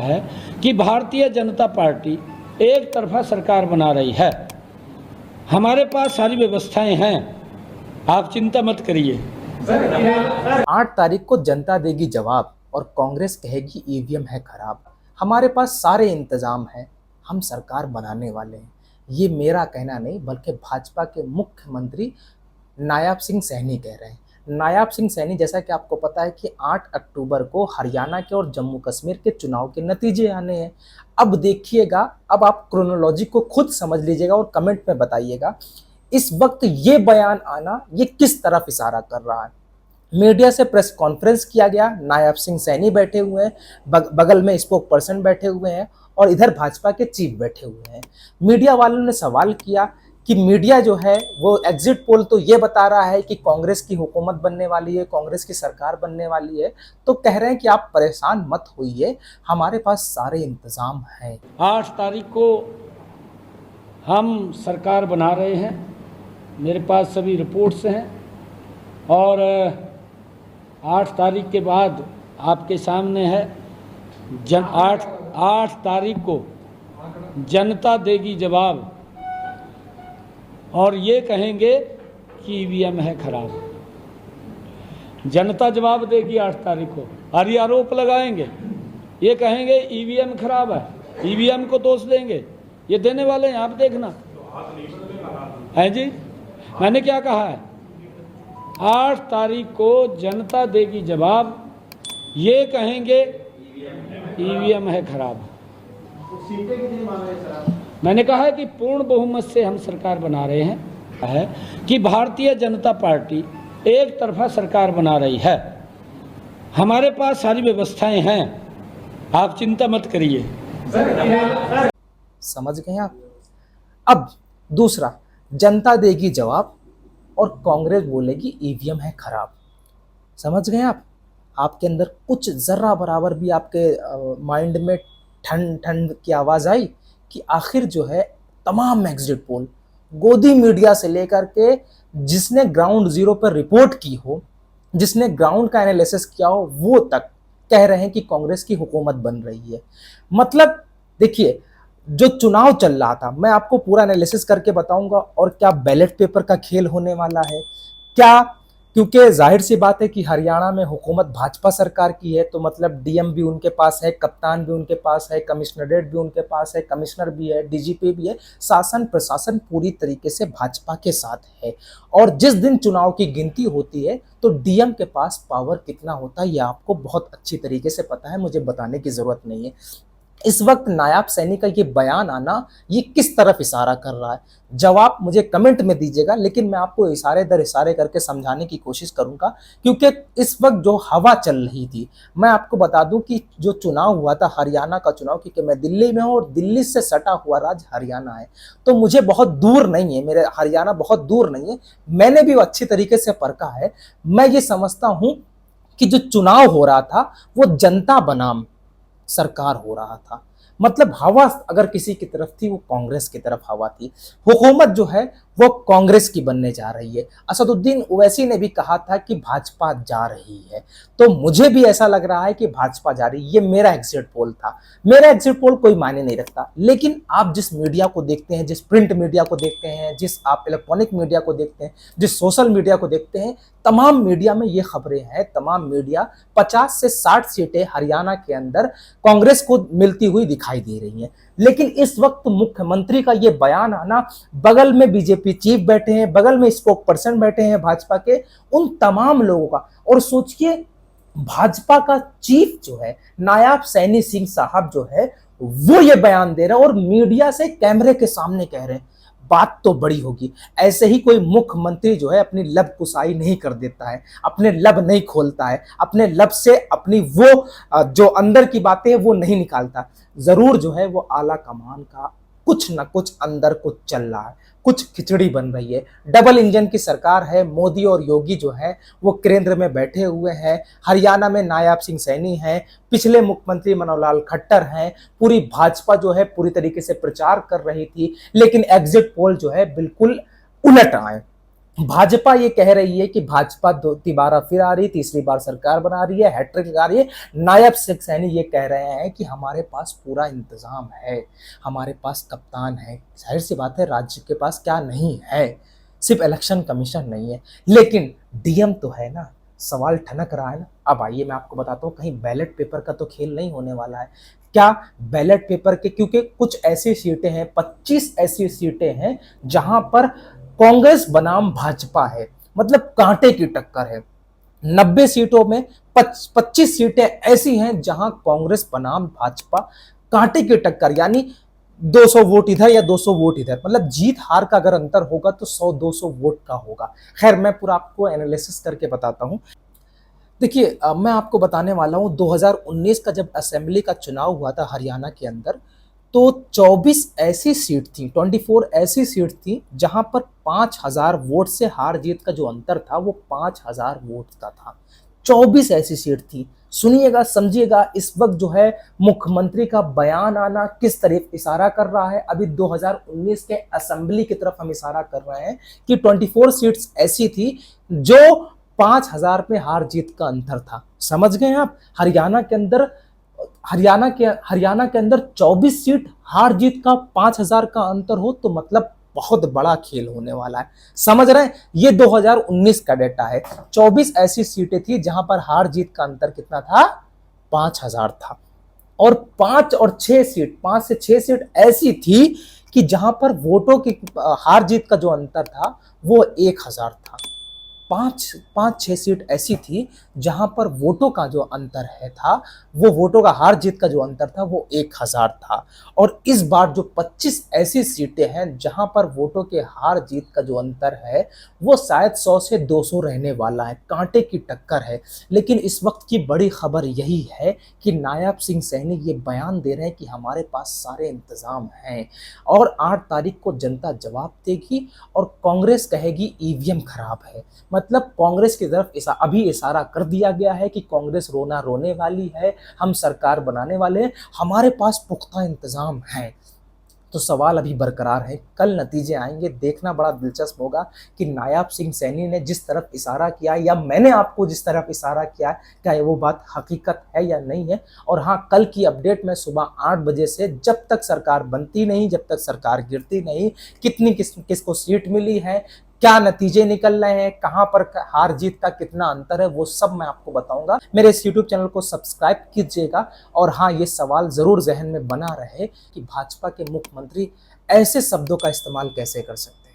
है कि भारतीय जनता पार्टी एक तरफा सरकार बना रही है। हमारे पास सारी व्यवस्थाएं हैं, आप चिंता मत करिए। 8 तारीख को जनता देगी जवाब और कांग्रेस कहेगी ईवीएम है खराब। हमारे पास सारे इंतजाम हैं, हम सरकार बनाने वाले हैं। ये मेरा कहना नहीं बल्कि भाजपा के मुख्यमंत्री नायाब सिंह सैनी कह रहे हैं। नायाब सिंह सैनी, जैसा कि आपको पता है कि 8 अक्टूबर को हरियाणा के और जम्मू कश्मीर के चुनाव के नतीजे आने हैं। अब देखिएगा, अब आप क्रोनोलॉजी को खुद समझ लीजिएगा और कमेंट में बताइएगा इस वक्त ये बयान आना ये किस तरफ इशारा कर रहा है। मीडिया से प्रेस कॉन्फ्रेंस किया गया, नायाब सिंह सैनी बैठे हुए हैं, बगल में स्पोक पर्सन बैठे हुए हैं और इधर भाजपा के चीफ बैठे हुए हैं। मीडिया वालों ने सवाल किया कि मीडिया जो है वो एग्जिट पोल तो ये बता रहा है कि कांग्रेस की हुकूमत बनने वाली है, कांग्रेस की सरकार बनने वाली है, तो कह रहे हैं कि आप परेशान मत होइए, हमारे पास सारे इंतजाम हैं। 8 तारीख को हम सरकार बना रहे हैं, मेरे पास सभी रिपोर्ट्स हैं और 8 तारीख के बाद आपके सामने है 8 तारीख को जनता देगी जवाब और ये कहेंगे कि ईवीएम है खराब। जनता जवाब देगी 8 तारीख को और ये आरोप लगाएंगे, ये कहेंगे ईवीएम खराब है, ईवीएम को दोष देंगे। ये देने वाले हैं, आप देखना है जी। मैंने क्या कहा है, 8 तारीख को जनता देगी जवाब, ये कहेंगे ईवीएम है खराब। मैंने कहा है कि पूर्ण बहुमत से हम सरकार बना रहे हैं, है कि भारतीय जनता पार्टी एक तरफा सरकार बना रही है। हमारे पास सारी व्यवस्थाएं हैं, आप चिंता मत करिए। समझ गए आप। अब दूसरा, जनता देगी जवाब और कांग्रेस बोलेगी ईवीएम है खराब। समझ गए आप। आपके अंदर कुछ जर्रा बराबर भी आपके माइंड में ठंड ठंड की आवाज़ आई कि आखिर जो है तमाम एग्जिट पोल, गोदी मीडिया से लेकर के जिसने ग्राउंड जीरो पर रिपोर्ट की हो, जिसने ग्राउंड का एनालिसिस किया हो, वो तक कह रहे हैं कि कांग्रेस की हुकूमत बन रही है। मतलब देखिए, जो चुनाव चल रहा था, मैं आपको पूरा एनालिसिस करके बताऊंगा और क्या बैलेट पेपर का खेल होने वाला है क्या, क्योंकि जाहिर सी बात है कि हरियाणा में हुकूमत भाजपा सरकार की है, तो मतलब डीएम भी उनके पास है, कप्तान भी उनके पास है, कमिश्नरेट भी उनके पास है, कमिश्नर भी है, डीजीपी भी है, शासन प्रशासन पूरी तरीके से भाजपा के साथ है। और जिस दिन चुनाव की गिनती होती है तो डीएम के पास पावर कितना होता है ये आपको बहुत अच्छी तरीके से पता है, मुझे बताने की जरूरत नहीं है। इस वक्त नायाब सैनी का ये बयान आना ये किस तरफ इशारा कर रहा है, जवाब मुझे कमेंट में दीजिएगा, लेकिन मैं आपको इशारे दर इशारे करके समझाने की कोशिश करूंगा, क्योंकि इस वक्त जो हवा चल रही थी, मैं आपको बता दूं कि जो चुनाव हुआ था हरियाणा का चुनाव, क्योंकि मैं दिल्ली में हूं और दिल्ली से सटा हुआ राज्य हरियाणा है, तो मुझे बहुत दूर नहीं है, मेरे हरियाणा बहुत दूर नहीं है, मैंने भी अच्छी तरीके से परखा है। मैं ये समझता हूं कि जो चुनाव हो रहा था वो जनता बनाम सरकार हो रहा था। मतलब हवा अगर किसी की तरफ थी वो कांग्रेस की तरफ हवा थी। हुकूमत जो है वो कांग्रेस की बनने जा रही है। असदुद्दीन ओवैसी ने भी कहा था कि भाजपा जा रही है, तो मुझे भी ऐसा लग रहा है कि भाजपा जा रही है। ये मेरा एग्जिट पोल था। मेरा एग्जिट पोल कोई मायने नहीं रखता, लेकिन आप जिस मीडिया को देखते हैं, जिस प्रिंट मीडिया को देखते हैं, जिस आप इलेक्ट्रॉनिक मीडिया को देखते हैं, जिस सोशल मीडिया को देखते हैं, तमाम मीडिया में ये खबरें हैं, तमाम मीडिया 50 से 60 सीटें हरियाणा के अंदर कांग्रेस को मिलती हुई दिखाई दे रही हैं। लेकिन इस वक्त मुख्यमंत्री का ये बयान आना, बगल में बीजेपी चीफ बैठे हैं, बगल में स्पोक पर्सन बैठे हैं भाजपा के, उन तमाम लोगों का, और सोचिए भाजपा का चीफ जो है नायाब सैनी सिंह साहब जो है वो ये बयान दे रहे हैं और मीडिया से कैमरे के सामने कह रहे हैं। बात तो बड़ी होगी। ऐसे ही कोई मुख्यमंत्री जो है अपनी लब कुसाई नहीं कर देता है, अपने लब नहीं खोलता है, अपने लब से अपनी वो जो अंदर की बातें वो नहीं निकालता। जरूर जो है वो आला कमान का कुछ ना कुछ अंदर कुछ चल रहा है, कुछ खिचड़ी बन रही है। डबल इंजन की सरकार है, मोदी और योगी जो है वो केंद्र में बैठे हुए हैं, हरियाणा में नायाब सिंह सैनी हैं, पिछले मुख्यमंत्री मनोहर लाल खट्टर हैं, पूरी भाजपा जो है पूरी तरीके से प्रचार कर रही थी, लेकिन एग्जिट पोल जो है बिल्कुल उलट आए। भाजपा ये कह रही है कि भाजपा दोबारा फिर आ रही, तीसरी बार सरकार बना रही है, हैट्रिक लगा रही है। नायब सिंह सैनी ये कह रहे हैं कि हमारे पास पूरा इंतजाम है, हमारे पास कप्तान है। जाहिर सी बात है, राज्य के पास क्या नहीं है, सिर्फ इलेक्शन कमीशन नहीं है, लेकिन डीएम तो है ना। सवाल ठनक रहा है ना। अब आइए मैं आपको बताता हूँ, कहीं बैलेट पेपर का तो खेल नहीं होने वाला है क्या? बैलेट पेपर के, क्योंकि कुछ ऐसी सीटें हैं, 25 ऐसी सीटें हैं जहां पर कांग्रेस बनाम भाजपा है, मतलब कांटे की टक्कर है। 90 सीटों में 25 सीटें ऐसी हैं जहां कांग्रेस बनाम भाजपा कांटे की टक्कर, यानी 200 वोट इधर या 200 वोट इधर, मतलब जीत हार का अगर अंतर होगा तो 100-200 वोट का होगा। खैर, मैं पूरा आपको एनालिसिस करके बताता हूं। देखिए, मैं आपको बताने वाला हूं, 2019 का जब असेंबली का चुनाव हुआ था हरियाणा के अंदर, तो 24 ऐसी सीट थी, 24 ऐसी सीट थी जहां पर 5000 वोट से हार जीत का जो अंतर था वो 5000 वोट का था। 24 ऐसी सीट थी। सुनिएगा, समझिएगा, इस वक्त जो है मुख्यमंत्री का बयान आना किस तरफ इशारा कर रहा है। अभी 2019 के असेंबली की तरफ हम इशारा कर रहे हैं कि 24 सीट्स ऐसी थी जो 5000 में हार जीत का अंतर था। समझ गए आप? हरियाणा के अंदर 24 सीट हार जीत का 5000 का अंतर हो तो मतलब बहुत बड़ा खेल होने वाला है। समझ रहे हैं? ये 2019 का डेटा है। 24 ऐसी सीटें थी जहां पर हार जीत का अंतर कितना था? 5000 था। और 5 से 6 सीट ऐसी थी कि जहां पर वोटों की हार जीत का जो अंतर था वो 1000 था। 5-6 सीट ऐसी थी जहां पर वोटों का जो अंतर है था, वो वोटों का हार जीत का जो अंतर था वो 1000 था। और इस बार जो 25 ऐसी सीटें हैं जहां पर वोटों के हार जीत का जो अंतर है वो शायद 100 से 200 रहने वाला है, कांटे की टक्कर है। लेकिन इस वक्त की बड़ी खबर यही है कि नायब सिंह सैनी ये बयान दे रहे हैं कि हमारे पास सारे इंतजाम हैं और 8 तारीख को जनता जवाब देगी और कांग्रेस कहेगी ईवीएम खराब है। मतलब कांग्रेस की तरफ अभी इशारा कर दिया गया है कि कांग्रेस रोना रोने वाली है, हम सरकार बनाने वाले हैं, हमारे पास पुख्ता इंतजाम है। तो सवाल अभी बरकरार है, कल नतीजे आएंगे, देखना बड़ा दिलचस्प होगा कि नायब सिंह सैनी ने जिस तरफ इशारा किया या मैंने आपको जिस तरफ इशारा किया, क्या वो बात हकीकत है या नहीं है। और हाँ, कल की अपडेट मैं सुबह 8 बजे से, जब तक सरकार बनती नहीं, जब तक सरकार गिरती नहीं, कितनी किसको सीट मिली है, क्या नतीजे निकल रहे हैं, कहां पर हार जीत का कितना अंतर है, वो सब मैं आपको बताऊंगा। मेरे इस यूट्यूब चैनल को सब्सक्राइब कीजिएगा। और हाँ, ये सवाल जरूर जहन में बना रहे कि भाजपा के मुख्यमंत्री ऐसे शब्दों का इस्तेमाल कैसे कर सकते हैं।